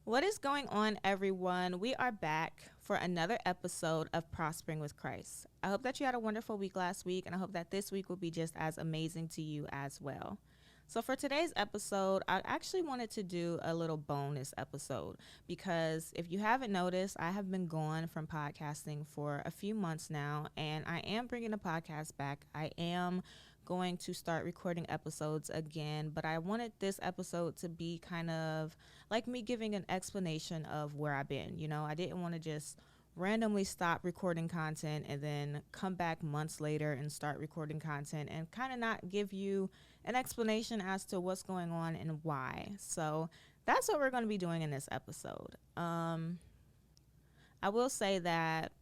What is going on, everyone? We are back for another episode of Prospering with Christ. I hope that you had a wonderful week last week, and I hope that this week will be just as amazing to you as well. So, for today's episode, I actually wanted to do a little bonus episode because if you haven't noticed, I have been gone from podcasting for a few months now, and I am bringing the podcast back. I am going to start recording episodes again, but I wanted this episode to be kind of like me giving an explanation of where I've been. I didn't want to just randomly stop recording content and then come back months later and start recording content and kind of not give you an explanation as to what's going on and why. So that's what we're going to be doing in this episode. I will say that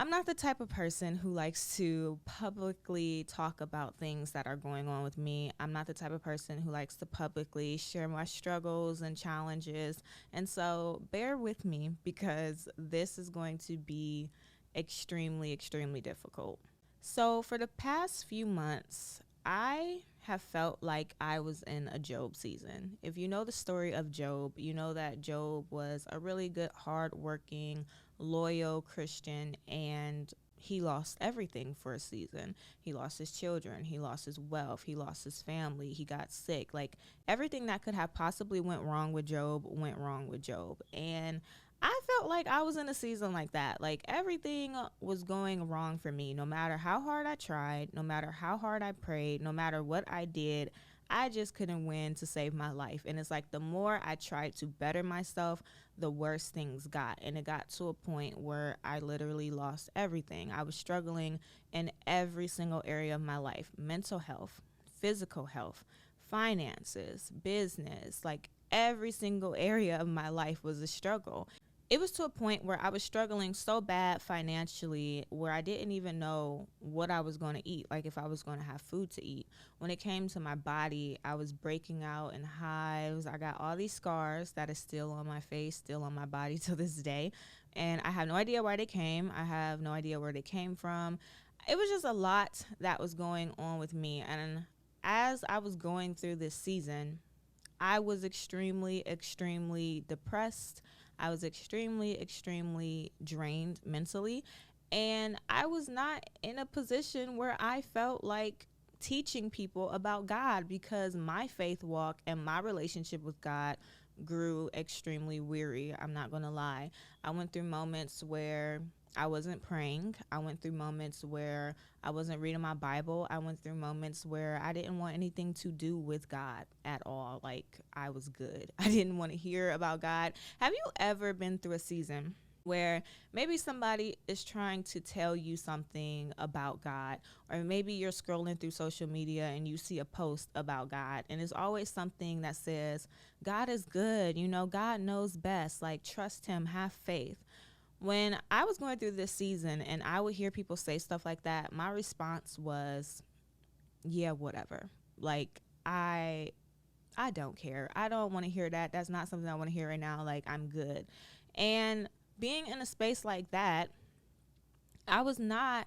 I'm not the type of person who likes to publicly talk about things that are going on with me. I'm not the type of person who likes to publicly share my struggles and challenges. And so bear with me because this is going to be extremely, extremely difficult. So for the past few months, I have felt like I was in a Job season. If you know the story of Job, you know that Job was a really good, hardworking, loyal Christian, and he lost everything for a season. He lost his children, he lost his wealth, he lost his family, he got sick. Like everything that could have possibly went wrong with Job went wrong with Job. And I felt like I was in a season like that. Like everything was going wrong for me. No matter how hard I tried, no matter how hard I prayed, no matter what I did, I just couldn't win to save my life. And it's like the more I tried to better myself, the worse things got. And it got to a point where I literally lost everything. I was struggling in every single area of my life: mental health, physical health, finances, business. Like every single area of my life was a struggle. It was to a point where I was struggling so bad financially where I didn't even know what I was going to eat, like if I was going to have food to eat. When it came to my body, I was breaking out in hives. I got all these scars that is still on my face, still on my body to this day. And I have no idea where they came. I have no idea where they came from. It was just a lot that was going on with me. And as I was going through this season, I was extremely, extremely depressed. I was extremely, extremely drained mentally. And I was not in a position where I felt like teaching people about God because my faith walk and my relationship with God grew extremely weary. I'm not going to lie. I went through moments where I wasn't praying. I went through moments where I wasn't reading my Bible. I went through moments where I didn't want anything to do with God at all. Like I was good. I didn't want to hear about God. Have you ever been through a season where maybe somebody is trying to tell you something about God, or maybe you're scrolling through social media and you see a post about God, and it's always something that says, God is good, God knows best, like trust him, have faith. When I was going through this season and I would hear people say stuff like that, my response was, yeah, whatever. Like I don't care. I don't want to hear that. That's not something I want to hear right now. Like I'm good. And being in a space like that, I was not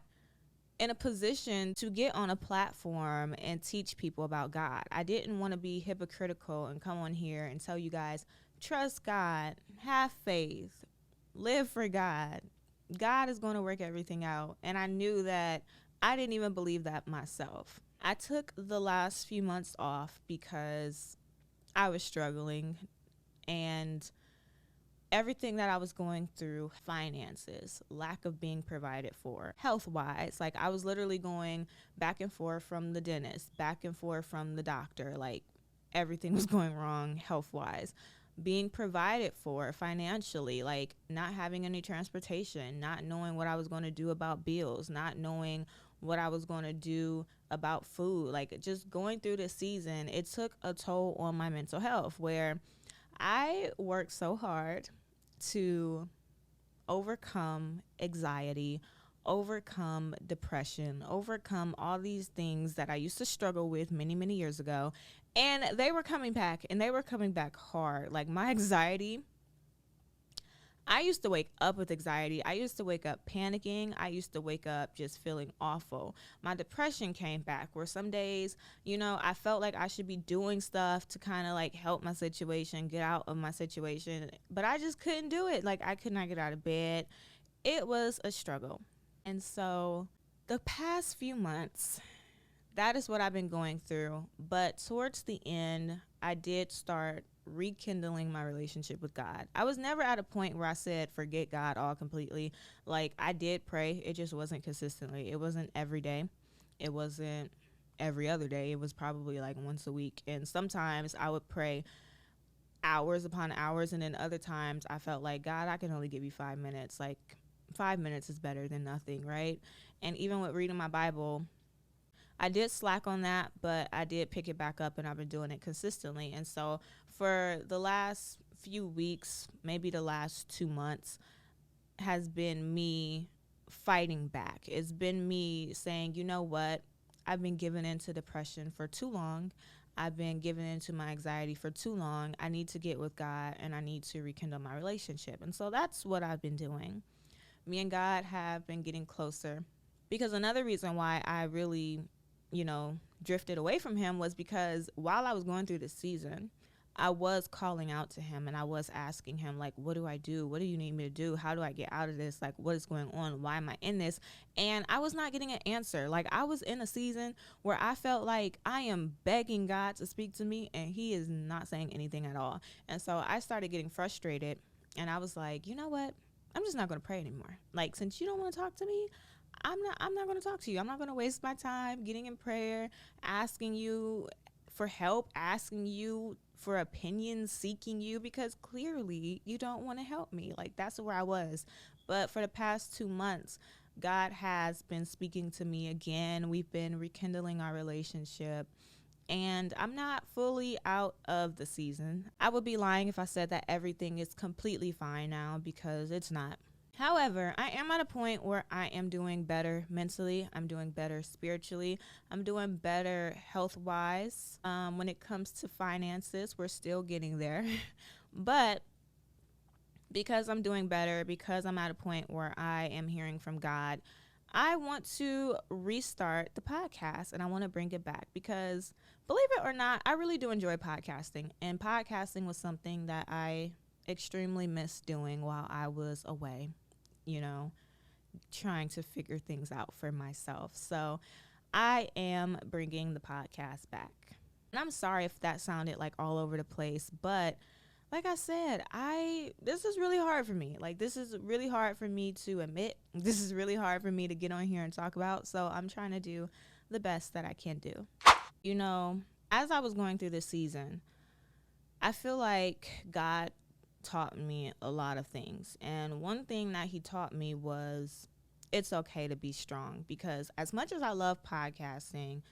in a position to get on a platform and teach people about God. I didn't want to be hypocritical and come on here and tell you guys, trust God, have faith, live for God. God is going to work everything out. And I knew that I didn't even believe that myself. I took the last few months off because I was struggling, and everything that I was going through, finances, lack of being provided for, health wise, like I was literally going back and forth from the dentist, back and forth from the doctor, like everything was going wrong health wise. Being provided for financially, like not having any transportation, not knowing what I was going to do about bills, not knowing what I was going to do about food, like just going through this season, it took a toll on my mental health where I worked so hard to overcome anxiety, overcome depression, overcome all these things that I used to struggle with many, many years ago. And they were coming back, and they were coming back hard. Like my anxiety, I used to wake up with anxiety. I used to wake up panicking. I used to wake up just feeling awful. My depression came back where some days, I felt like I should be doing stuff to kind of like help my situation, get out of my situation, but I just couldn't do it. Like I could not get out of bed. It was a struggle. And so the past few months, that is what I've been going through. But towards the end, I did start rekindling my relationship with God. I was never at a point where I said, forget God all completely. Like, I did pray. It just wasn't consistently. It wasn't every day. It wasn't every other day. It was probably like once a week. And sometimes I would pray hours upon hours. And then other times I felt like, God, I can only give you 5 minutes. Like, 5 minutes is better than nothing, right? And even with reading my Bible, I did slack on that, but I did pick it back up and I've been doing it consistently. And so for the last few weeks, maybe the last 2 months, has been me fighting back. It's been me saying, you know what? I've been giving into depression for too long. I've been giving into my anxiety for too long. I need to get with God and I need to rekindle my relationship. And so that's what I've been doing. Me and God have been getting closer, because another reason why I really drifted away from him was because while I was going through this season, I was calling out to him and I was asking him, like, what do I do? What do you need me to do? How do I get out of this? Like, what is going on? Why am I in this? And I was not getting an answer. Like, I was in a season where I felt like I am begging God to speak to me and he is not saying anything at all. And so I started getting frustrated and I was like, you know what? I'm just not going to pray anymore. Like, since you don't want to talk to me, I'm not going to talk to you. I'm not going to waste my time getting in prayer, asking you for help, asking you for opinions, seeking you, because clearly you don't want to help me. Like, that's where I was. But for the past 2 months, God has been speaking to me again. We've been rekindling our relationship. And I'm not fully out of the season. I would be lying if I said that everything is completely fine now, because it's not. However, I am at a point where I am doing better mentally. I'm doing better spiritually. I'm doing better health-wise. When it comes to finances, we're still getting there. But because I'm doing better, because I'm at a point where I am hearing from God, I want to restart the podcast and I want to bring it back because, believe it or not, I really do enjoy podcasting. And podcasting was something that I extremely missed doing while I was away, trying to figure things out for myself. So I am bringing the podcast back. And I'm sorry if that sounded like all over the place, but like I said, this is really hard for me. Like, this is really hard for me to admit. This is really hard for me to get on here and talk about. So I'm trying to do the best that I can do. As I was going through this season, I feel like God taught me a lot of things. And one thing that he taught me was it's okay to be strong, because as much as I love podcasting,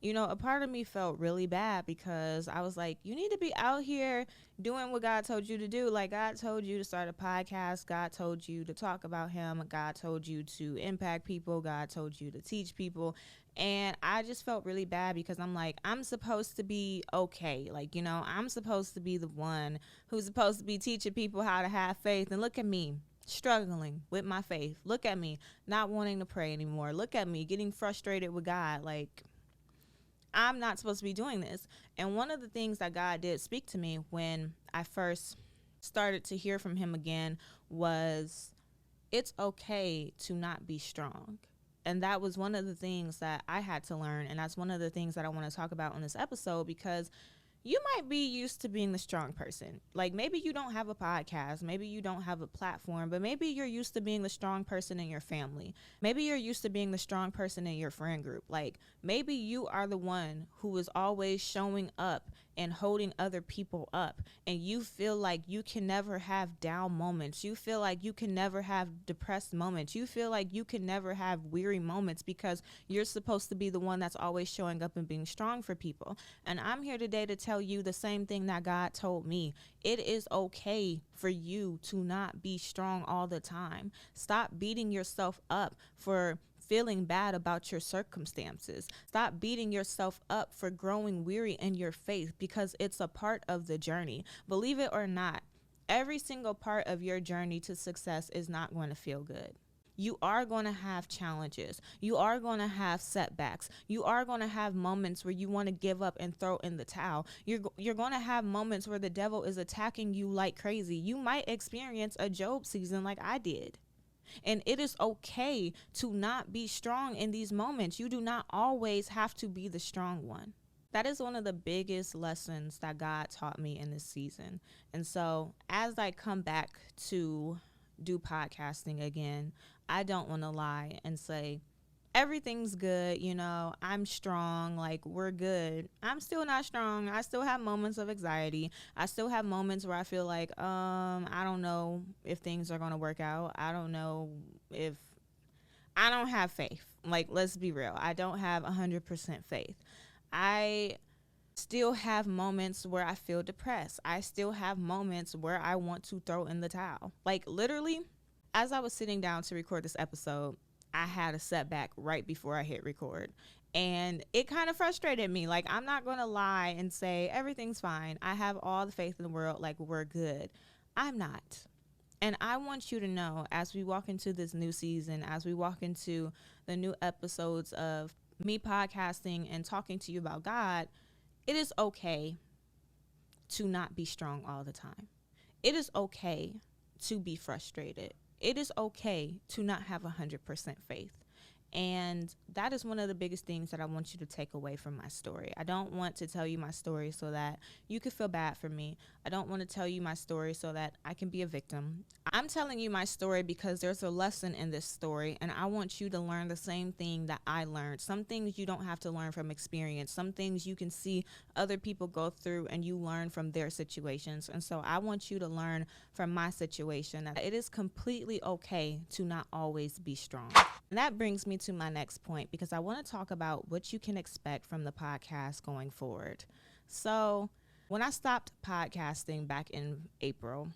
a part of me felt really bad because I was like, you need to be out here doing what God told you to do. Like, God told you to start a podcast. God told you to talk about him. God told you to impact people. God told you to teach people. And I just felt really bad because I'm like, I'm supposed to be okay. Like, I'm supposed to be the one who's supposed to be teaching people how to have faith. And look at me struggling with my faith. Look at me not wanting to pray anymore. Look at me getting frustrated with God. Like, I'm not supposed to be doing this. And one of the things that God did speak to me when I first started to hear from him again was it's okay to not be strong. And that was one of the things that I had to learn. And that's one of the things that I want to talk about on this episode, because you might be used to being the strong person. Like, maybe you don't have a podcast, maybe you don't have a platform, but maybe you're used to being the strong person in your family. Maybe you're used to being the strong person in your friend group. Like, maybe you are the one who is always showing up and holding other people up, and you feel like you can never have down moments. You feel like you can never have depressed moments. You feel like you can never have weary moments because you're supposed to be the one that's always showing up and being strong for people. And I'm here today to tell you the same thing that God told me. It is okay for you to not be strong all the time. Stop beating yourself up for feeling bad about your circumstances. Stop beating yourself up for growing weary in your faith, because it's a part of the journey. Believe it or not, Every single part of your journey to success is not going to feel good. You are going to have challenges. You are going to have setbacks. You are going to have moments where you want to give up and throw in the towel. You're going to have moments where the devil is attacking you like crazy. You might experience a Job season like I did. And it is okay to not be strong in these moments. You do not always have to be the strong one. That is one of the biggest lessons that God taught me in this season. And so as I come back to do podcasting again, I don't want to lie and say, everything's good, I'm strong, like we're good. I'm still not strong. I still have moments of anxiety. I still have moments where I feel like, I don't know if things are going to work out. I don't know if I don't have faith. Like, let's be real. I don't have 100% faith. I still have moments where I feel depressed. I still have moments where I want to throw in the towel. Like, literally, as I was sitting down to record this episode, I had a setback right before I hit record. And it kind of frustrated me. Like, I'm not going to lie and say everything's fine. I have all the faith in the world. Like, we're good. I'm not. And I want you to know, as we walk into this new season, as we walk into the new episodes of me podcasting and talking to you about God, it is okay to not be strong all the time. It is okay to be frustrated. It is okay to not have 100% faith. And that is one of the biggest things that I want you to take away from my story. I don't want to tell you my story so that you could feel bad for me. I don't want to tell you my story so that I can be a victim. I'm telling you my story because there's a lesson in this story, and I want you to learn the same thing that I learned. Some things you don't have to learn from experience. Some things you can see other people go through and you learn from their situations. And so I want you to learn from my situation that it is completely okay to not always be strong. And that brings me to my next point, because I want to talk about what you can expect from the podcast going forward. So when I stopped podcasting back in April,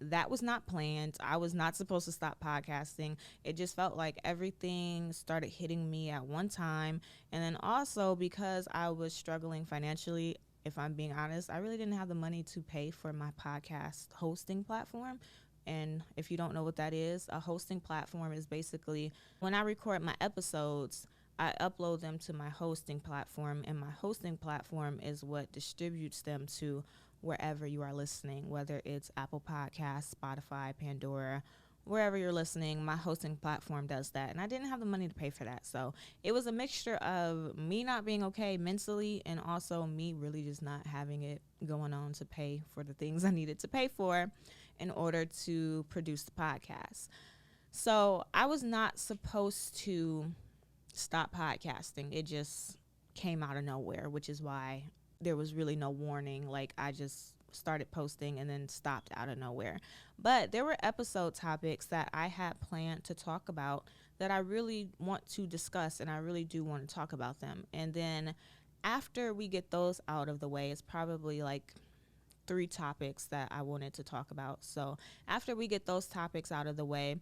that was not planned. I was not supposed to stop podcasting. It just felt like everything started hitting me at one time. And then also because I was struggling financially, if I'm being honest, I really didn't have the money to pay for my podcast hosting platform. And if you don't know what that is, a hosting platform is basically when I record my episodes, I upload them to my hosting platform, and my hosting platform is what distributes them to wherever you are listening, whether it's Apple Podcasts, Spotify, Pandora, wherever you're listening. My hosting platform does that, and I didn't have the money to pay for that. So it was a mixture of me not being okay mentally and also me really just not having it going on to pay for the things I needed to pay for in order to produce the podcast. So I was not supposed to stop podcasting. It just came out of nowhere, which is why there was really no warning. Like, I just started posting and then stopped out of nowhere. But there were episode topics that I had planned to talk about that I really want to discuss, and I really do want to talk about them. And then after we get those out of the way, it's probably like 3 topics that I wanted to talk about. So after we get those topics out of the way,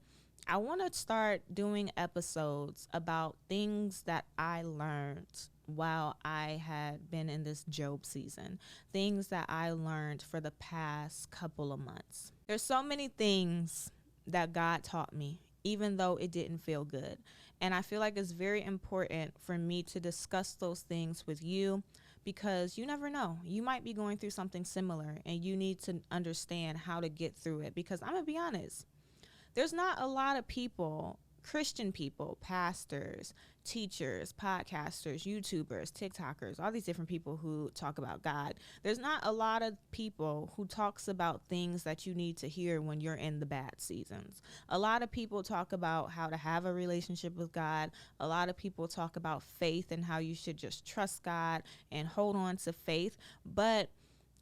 I want to start doing episodes about things that I learned while I had been in this Job season, things that I learned for the past couple of months. There's so many things that God taught me, even though it didn't feel good. And I feel like it's very important for me to discuss those things with you, because you never know. You might be going through something similar and you need to understand how to get through it. Because I'm going to be honest, there's not a lot of people, Christian people, pastors, teachers, podcasters, YouTubers, TikTokers, all these different people who talk about God. There's not a lot of people who talks about things that you need to hear when you're in the bad seasons. A lot of people talk about how to have a relationship with God. A lot of people talk about faith and how you should just trust God and hold on to faith. But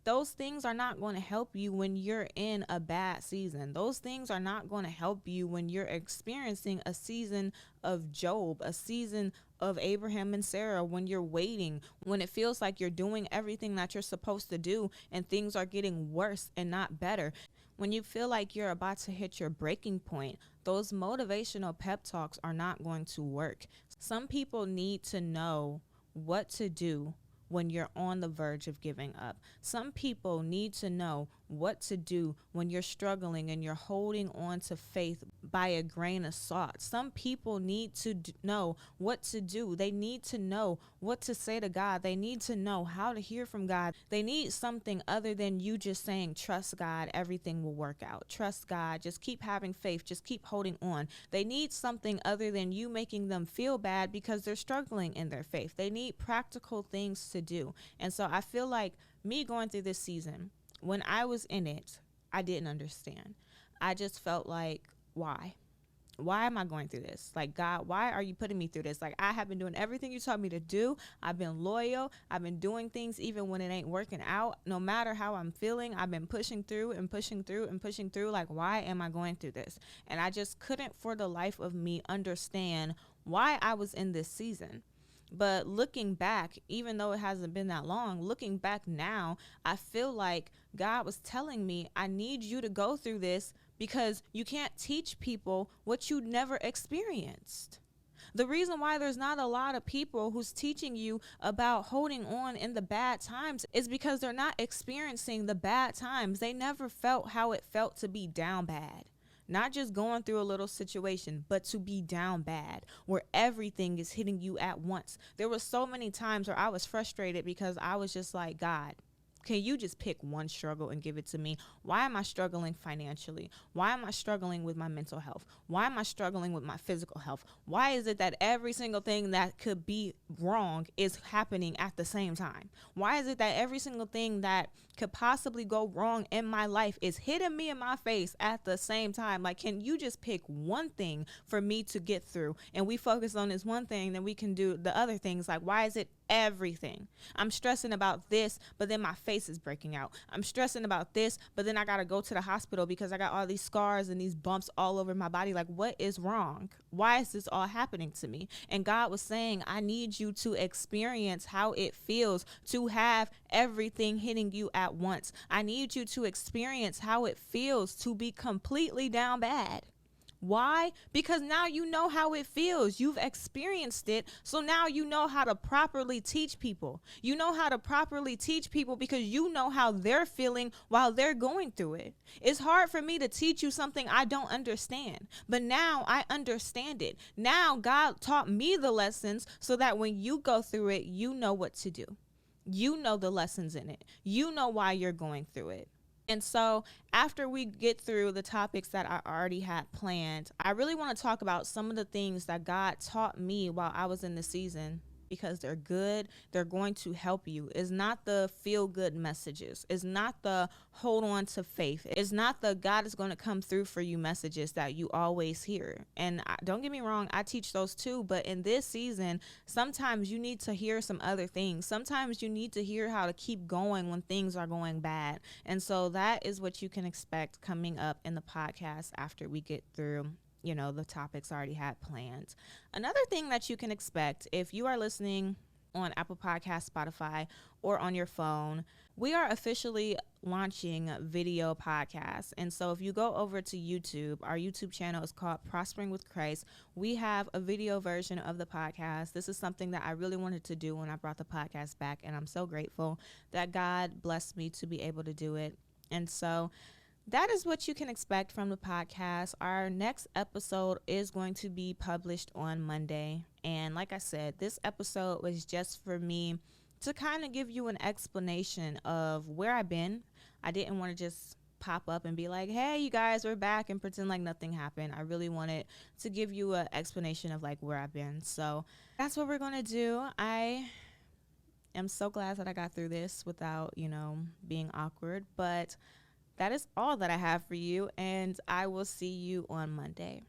those things are not going to help you when you're in a bad season. Those things are not going to help you when you're experiencing a season of Job, a season of Abraham and Sarah, when you're waiting, when it feels like you're doing everything that you're supposed to do and things are getting worse and not better. When you feel like you're about to hit your breaking point, those motivational pep talks are not going to work. Some people need to know what to do when you're on the verge of giving up. Some people need to know what to do when you're struggling and you're holding on to faith by a grain of salt. Some people need to know what to do. They need to know what to say to God. They need to know how to hear from God. They need something other than you just saying, trust God, everything will work out. Trust God, just keep having faith, just keep holding on. They need something other than you making them feel bad because they're struggling in their faith. They need practical things to do. And so I feel like me going through this season, when I was in it, I didn't understand. I just felt like, why? Why am I going through this? Like, God, why are you putting me through this? Like, I have been doing everything you told me to do. I've been loyal. I've been doing things even when it ain't working out. No matter how I'm feeling, I've been pushing through and pushing through and pushing through. Like, why am I going through this? And I just couldn't for the life of me understand why I was in this season. But looking back, even though it hasn't been that long, looking back now, I feel like God was telling me, I need you to go through this because you can't teach people what you never experienced. The reason why there's not a lot of people who's teaching you about holding on in the bad times is because they're not experiencing the bad times. They never felt how it felt to be down bad. Not just going through a little situation, but to be down bad, where everything is hitting you at once. There were so many times where I was frustrated because I was just like, God, can you just pick one struggle and give it to me? Why am I struggling financially? Why am I struggling with my mental health? Why am I struggling with my physical health? Why is it that every single thing that could be wrong is happening at the same time? Why is it that every single thing that could possibly go wrong in my life is hitting me in my face at the same time? Like, can you just pick one thing for me to get through? And we focus on this one thing, then we can do the other things. Like, why is it everything? I'm stressing about this, but then my face is breaking out. I'm stressing about this, but then I got to go to the hospital because I got all these scars and these bumps all over my body. Like, what is wrong? Why is this all happening to me? And God was saying, I need you to experience how it feels to have everything hitting you at once. I need you to experience how it feels to be completely down bad. Why? Because now you know how it feels. You've experienced it. So now you know how to properly teach people. You know how to properly teach people because you know how they're feeling while they're going through it. It's hard for me to teach you something I don't understand, but now I understand it. Now God taught me the lessons so that when you go through it, you know what to do. You know the lessons in it. You know why you're going through it. And so after we get through the topics that I already had planned, I really want to talk about some of the things that God taught me while I was in the season, because they're good. They're going to help you. It's not the feel good messages. It's not the hold on to faith. It's not the God is going to come through for you messages that you always hear. And don't get me wrong, I teach those too. But in this season, sometimes you need to hear some other things. Sometimes you need to hear how to keep going when things are going bad. And so that is what you can expect coming up in the podcast after we get through the topics I already had planned. Another thing that you can expect if you are listening on Apple Podcasts, Spotify, or on your phone, we are officially launching video podcasts. And so if you go over to YouTube, our YouTube channel is called Prospering with Christ. We have a video version of the podcast. This is something that I really wanted to do when I brought the podcast back, and I'm so grateful that God blessed me to be able to do it. And so that is what you can expect from the podcast. Our next episode is going to be published on Monday. And like I said, this episode was just for me to kind of give you an explanation of where I've been. I didn't want to just pop up and be like, hey, you guys, we're back, and pretend like nothing happened. I really wanted to give you an explanation of like where I've been. So that's what we're going to do. I am so glad that I got through this without, being awkward. But that is all that I have for you, and I will see you on Monday.